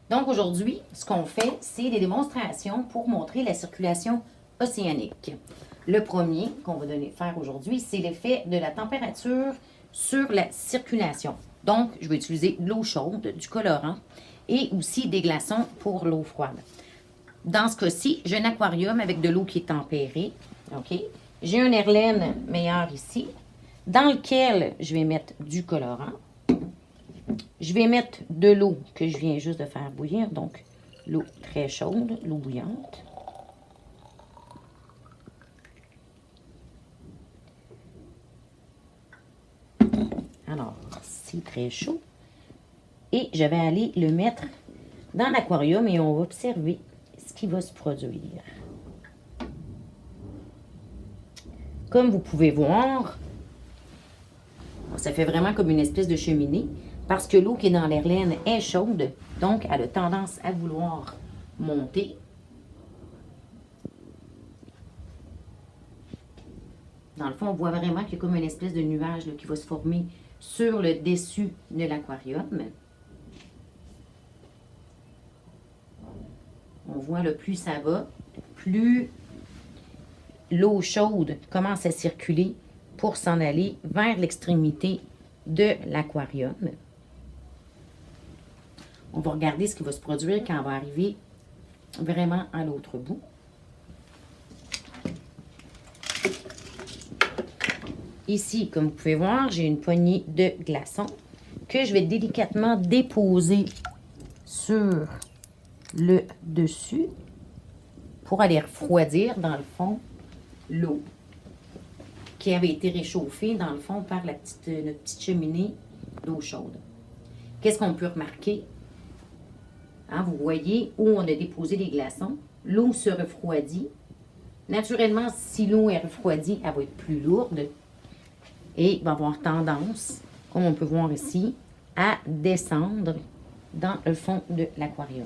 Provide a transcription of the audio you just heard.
Donc aujourd'hui, ce qu'on fait, c'est des démonstrations pour montrer la circulation océanique. Le premier qu'on va faire aujourd'hui, c'est l'effet de la température sur la circulation. Donc, je vais utiliser de l'eau chaude, du colorant et aussi des glaçons pour l'eau froide. Dans ce cas-ci, j'ai un aquarium avec de l'eau qui est tempérée. OK? J'ai un Herlène meilleur ici, dans lequel je vais mettre du colorant. Je vais mettre de l'eau que je viens juste de faire bouillir, donc l'eau très chaude, l'eau bouillante. Alors, c'est très chaud. Et je vais aller le mettre dans l'aquarium et on va observer ce qui va se produire. Comme vous pouvez voir, ça fait vraiment comme une espèce de cheminée parce que l'eau qui est dans l'Herlène est chaude, donc elle a tendance à vouloir monter. Dans le fond, on voit vraiment qu'il y a comme une espèce de nuage là, qui va se former sur le dessus de l'aquarium. On voit, le plus ça va, plus l'eau chaude commence à circuler pour s'en aller vers l'extrémité de l'aquarium. On va regarder ce qui va se produire quand on va arriver vraiment à l'autre bout. Ici, comme vous pouvez voir, j'ai une poignée de glaçons que je vais délicatement déposer sur le dessus pour aller refroidir, dans le fond, l'eau qui avait été réchauffée, dans le fond, par notre petite cheminée d'eau chaude. Qu'est-ce qu'on peut remarquer? Hein, vous voyez où on a déposé les glaçons. L'eau se refroidit. Naturellement, si l'eau est refroidie, elle va être plus lourde et va avoir tendance, comme on peut voir ici, à descendre dans le fond de l'aquarium.